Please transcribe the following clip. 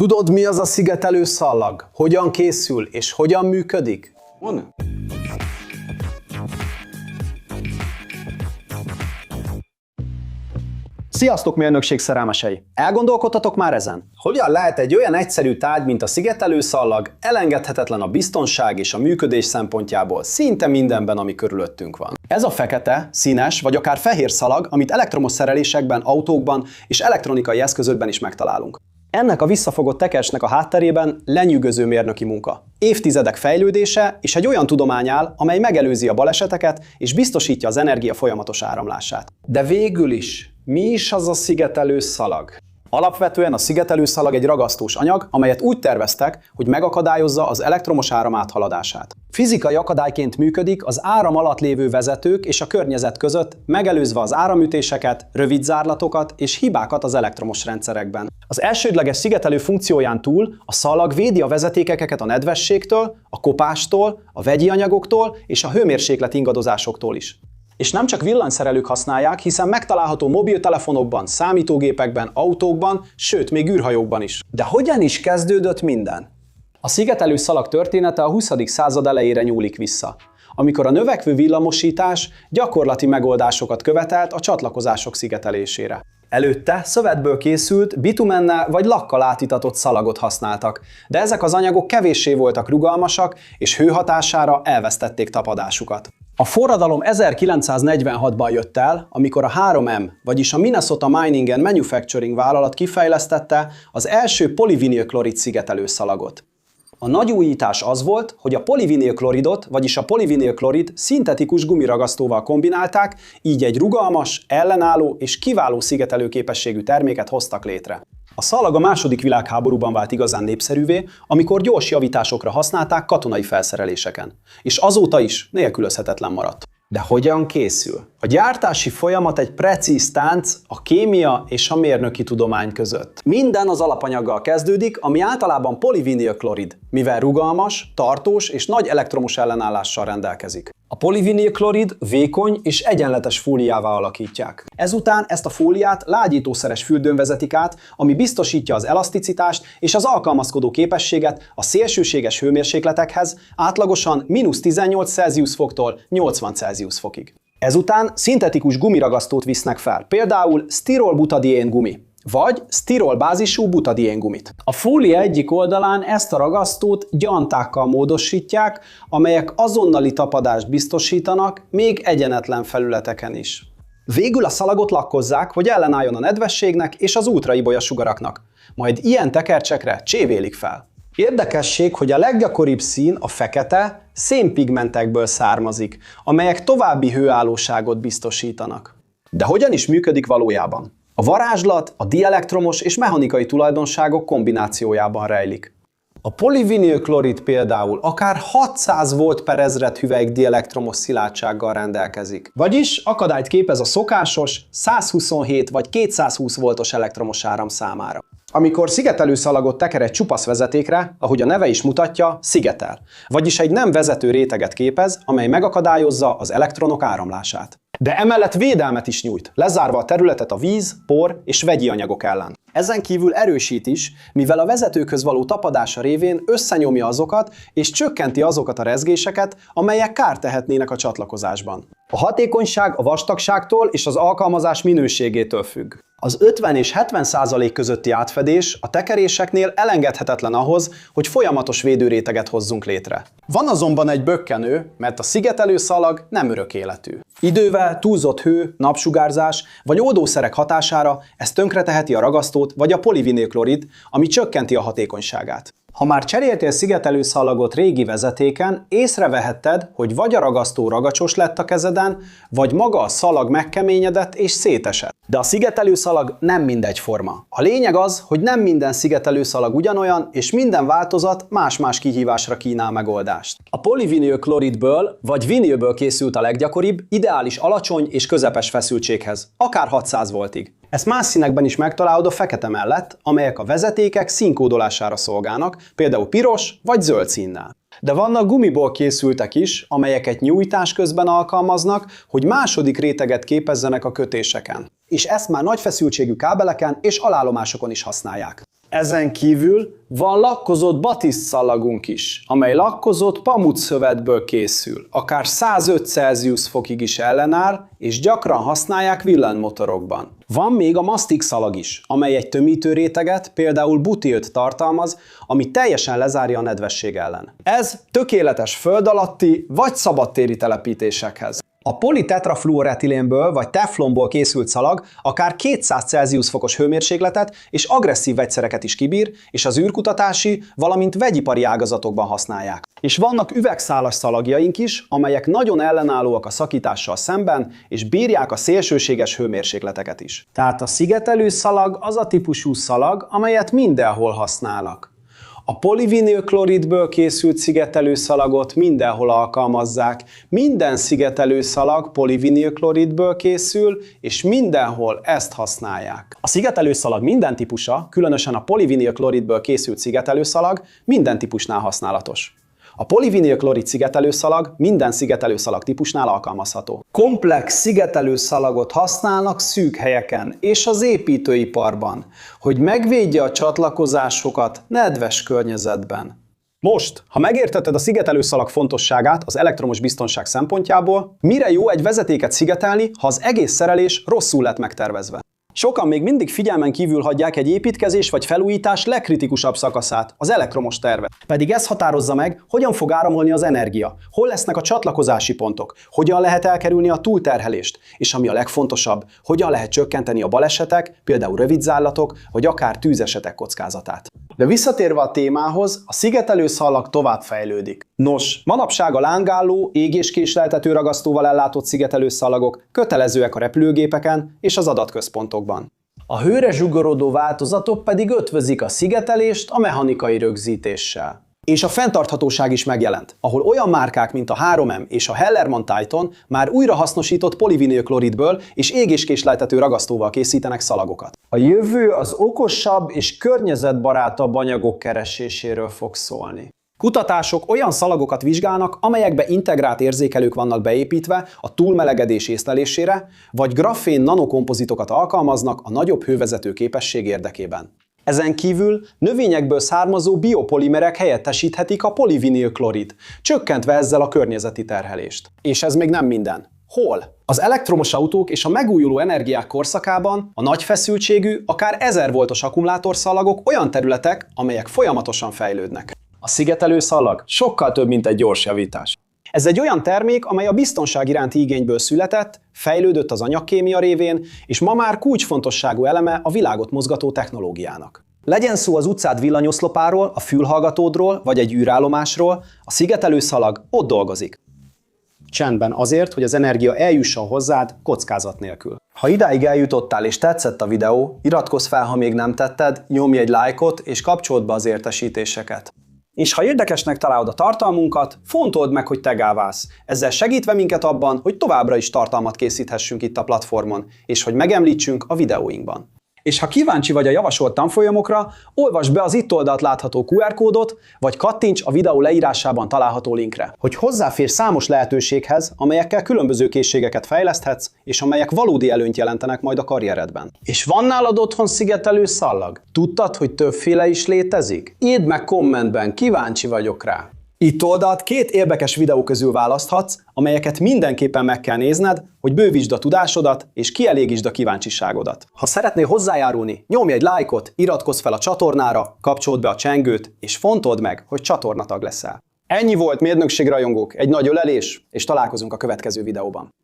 Tudod, mi az a szigetelő szallag? Hogyan készül és hogyan működik? Sziasztok, mérnökség szerelmesei! Elgondolkodtatok már ezen? Hogyan lehet egy olyan egyszerű tárgy, mint a szigetelő szallag, elengedhetetlen a biztonság és a működés szempontjából szinte mindenben, ami körülöttünk van? Ez a fekete, színes vagy akár fehér szalag, amit elektromos szerelésekben, autókban és elektronikai eszközökben is megtalálunk. Ennek a visszafogott tekercsnek a hátterében lenyűgöző mérnöki munka. Évtizedek fejlődése és egy olyan tudomány áll, amely megelőzi a baleseteket és biztosítja az energia folyamatos áramlását. De végül is, mi is az a szigetelő szalag? Alapvetően a szigetelő szalag egy ragasztós anyag, amelyet úgy terveztek, hogy megakadályozza az elektromos áram áthaladását. Fizikai akadályként működik az áram alatt lévő vezetők és a környezet között, megelőzve az áramütéseket, rövid zárlatokat és hibákat az elektromos rendszerekben. Az elsődleges szigetelő funkcióján túl a szalag védi a vezetékeket a nedvességtől, a kopástól, a vegyi anyagoktól és a hőmérséklet ingadozásoktól is. És nem csak villanyszerelők használják, hiszen megtalálható mobiltelefonokban, számítógépekben, autókban, sőt még űrhajókban is. De hogyan is kezdődött minden? A szigetelő szalag története a 20. század elejére nyúlik vissza, amikor a növekvő villamosítás gyakorlati megoldásokat követelt a csatlakozások szigetelésére. Előtte szövetből készült, bitumennel vagy lakkal átitatott szalagot használtak, de ezek az anyagok kevéssé voltak rugalmasak, és hőhatására elvesztették tapadásukat. A forradalom 1946-ban jött el, amikor a 3M, vagyis a Minnesota Mining and Manufacturing vállalat kifejlesztette az első polivinilklorid szigetelő szalagot. A nagy újítás az volt, hogy a polivinilkloridot, vagyis a polivinilklorid szintetikus gumiragasztóval kombinálták, így egy rugalmas, ellenálló és kiváló szigetelőképességű terméket hoztak létre. A szalag a II. Világháborúban vált igazán népszerűvé, amikor gyors javításokra használták katonai felszereléseken, és azóta is nélkülözhetetlen maradt. De hogyan készül? A gyártási folyamat egy precíz tánc a kémia és a mérnöki tudomány között. Minden az alapanyaggal kezdődik, ami általában polivinilklorid, mivel rugalmas, tartós és nagy elektromos ellenállással rendelkezik. A polivinilklorid vékony és egyenletes fóliává alakítják. Ezután ezt a fóliát lágyítószeres fürdőn vezetik át, ami biztosítja az elaszticitást és az alkalmazkodó képességet a szélsőséges hőmérsékletekhez, átlagosan -18 Celsius foktól 80 Celsius fokig. Ezután szintetikus gumiragasztót visznek fel, például sztirol-butadién gumi, vagy sztirol-bázisú butadién gumit. A fólia egyik oldalán ezt a ragasztót gyantákkal módosítják, amelyek azonnali tapadást biztosítanak, még egyenetlen felületeken is. Végül a szalagot lakkozzák, hogy ellenálljon a nedvességnek és az ultraibolya sugaraknak, majd ilyen tekercsekre csévélik fel. Érdekesség, hogy a leggyakoribb szín, a fekete, szénpigmentekből származik, amelyek további hőállóságot biztosítanak. De hogyan is működik valójában? A varázslat a dielektromos és mechanikai tulajdonságok kombinációjában rejlik. A polivinilklorid például akár 600 volt per ezred hüvelyk dielektromos szilárdsággal rendelkezik. Vagyis akadályt képez a szokásos 127 vagy 220 voltos elektromos áram számára. Amikor szigetelő szalagot teker egy csupasz vezetékre, ahogy a neve is mutatja, szigetel. Vagyis egy nem vezető réteget képez, amely megakadályozza az elektronok áramlását. De emellett védelmet is nyújt, lezárva a területet a víz, por és vegyi anyagok ellen. Ezen kívül erősít is, mivel a vezetőkhöz való tapadása révén összenyomja azokat és csökkenti azokat a rezgéseket, amelyek kárt tehetnének a csatlakozásban. A hatékonyság a vastagságtól és az alkalmazás minőségétől függ. Az 50 és 70% közötti átfedés a tekeréseknél elengedhetetlen ahhoz, hogy folyamatos védőréteget hozzunk létre. Van azonban egy bökkenő, mert a szigetelő szalag nem örök életű. Idővel túlzott hő, napsugárzás vagy oldószerek hatására ez tönkreteheti a ragasztót vagy a polivinilklorid, ami csökkenti a hatékonyságát. Ha már cseréltél szigetelő szalagot régi vezetéken, észrevehetted, hogy vagy a ragasztó ragacsos lett a kezeden, vagy maga a szalag megkeményedett és szétesett. De a szigetelő szalag nem mindegyforma. A lényeg az, hogy nem minden szigetelő szalag ugyanolyan, és minden változat más-más kihívásra kínál megoldást. A polivinilkloridből vagy vinilből készült a leggyakoribb, ideális alacsony és közepes feszültséghez, akár 600 voltig. Ezt más színekben is megtalálod a fekete mellett, amelyek a vezetékek színkódolására szolgálnak, például piros vagy zöld színnel. De vannak gumiból készültek is, amelyeket nyújtás közben alkalmaznak, hogy második réteget képezzenek a kötéseken. És ezt már nagy feszültségű kábeleken és alállomásokon is használják. Ezen kívül van lakkozott batisztszalagunk is, amely lakkozott pamutszövetből készül. Akár 105 Celsius fokig is ellenáll, és gyakran használják villanymotorokban. Van még a masztikszalag is, amely egy tömítő réteget, például butilt tartalmaz, ami teljesen lezárja a nedvesség ellen. Ez tökéletes föld alatti vagy szabadtéri telepítésekhez. A politetrafluoretilénből vagy teflonból készült szalag akár 200 Celsius fokos hőmérsékletet és agresszív vegyszereket is kibír, és az űrkutatási, valamint vegyipari ágazatokban használják. És vannak üvegszálas szalagjaink is, amelyek nagyon ellenállóak a szakítással szemben, és bírják a szélsőséges hőmérsékleteket is. Tehát a szigetelő szalag az a típusú szalag, amelyet mindenhol használnak. A polivinilkloridből készült szigetelőszalagot mindenhol alkalmazzák, minden szigetelőszalag polivinilkloridből készül, és mindenhol ezt használják. A szigetelőszalag minden típusa, különösen a polivinilkloridből készült szigetelőszalag minden típusnál használatos. A polivinilklorid szigetelőszalag minden szigetelőszalag típusnál alkalmazható. Komplex szigetelőszalagot használnak szűk helyeken és az építőiparban, hogy megvédje a csatlakozásokat nedves környezetben. Most, ha megértetted a szigetelőszalag fontosságát az elektromos biztonság szempontjából, mire jó egy vezetéket szigetelni, ha az egész szerelés rosszul lett megtervezve? Sokan még mindig figyelmen kívül hagyják egy építkezés vagy felújítás legkritikusabb szakaszát, az elektromos tervet. Pedig ez határozza meg, hogyan fog áramolni az energia, hol lesznek a csatlakozási pontok, hogyan lehet elkerülni a túlterhelést, és ami a legfontosabb, hogyan lehet csökkenteni a balesetek, például rövidzállatok, vagy akár tűzesetek kockázatát. De visszatérve a témához, a szigetelőszalag tovább fejlődik. Nos, manapság a lánggálló, égéskésleltető ragasztóval ellátott szigetelőszalagok kötelezőek a repülőgépeken és az adatközpontokban. A hőre zsugorodó változatok pedig ötvözik a szigetelést a mechanikai rögzítéssel. És a fenntarthatóság is megjelent, ahol olyan márkák, mint a 3M és a Hellermann-Titon már újrahasznosított polivinilkloridből és égéskésleltető ragasztóval készítenek szalagokat. A jövő az okosabb és környezetbarátabb anyagok kereséséről fog szólni. Kutatások olyan szalagokat vizsgálnak, amelyekbe integrált érzékelők vannak beépítve a túlmelegedés észlelésére, vagy grafén nanokompozitokat alkalmaznak a nagyobb hővezető képesség érdekében. Ezen kívül növényekből származó biopolimerek helyettesíthetik a polivinilklorid, csökkentve ezzel a környezeti terhelést. És ez még nem minden. Hol? Az elektromos autók és a megújuló energiák korszakában a nagy feszültségű, akár 1000 voltos akkumulátorszalagok olyan területek, amelyek folyamatosan fejlődnek. A szigetelőszalag sokkal több, mint egy gyors javítás. Ez egy olyan termék, amely a biztonság iránti igényből született, fejlődött az anyagkémia révén, és ma már kulcsfontosságú eleme a világot mozgató technológiának. Legyen szó az utcád villanyoszlopáról, a fülhallgatódról vagy egy űrállomásról, a szigetelőszalag ott dolgozik. Csendben azért, hogy az energia eljusson hozzád kockázat nélkül. Ha idáig eljutottál és tetszett a videó, iratkozz fel, ha még nem tetted, nyomj egy lájkot és kapcsold be az értesítéseket. És ha érdekesnek találod a tartalmunkat, fontold meg, hogy tegálválsz. Ezzel segítve minket abban, hogy továbbra is tartalmat készíthessünk itt a platformon, és hogy megemlítsünk a videóinkban. És ha kíváncsi vagy a javasolt tanfolyamokra, olvasd be az itt oldalt látható QR kódot, vagy kattints a videó leírásában található linkre, hogy hozzáférj számos lehetőséghez, amelyekkel különböző készségeket fejleszthetsz, és amelyek valódi előnyt jelentenek majd a karrieredben. És van nálad otthon szigetelő szallag? Tudtad, hogy többféle is létezik? Írd meg kommentben, kíváncsi vagyok rá! Itt oldalt 2 érdekes videó közül választhatsz, amelyeket mindenképpen meg kell nézned, hogy bővítsd a tudásodat és kielégítsd a kíváncsiságodat. Ha szeretnél hozzájárulni, nyomj egy lájkot, iratkozz fel a csatornára, kapcsold be a csengőt, és fontold meg, hogy csatornatag leszel. Ennyi volt, mérnökség rajongók, egy nagy ölelés, és találkozunk a következő videóban.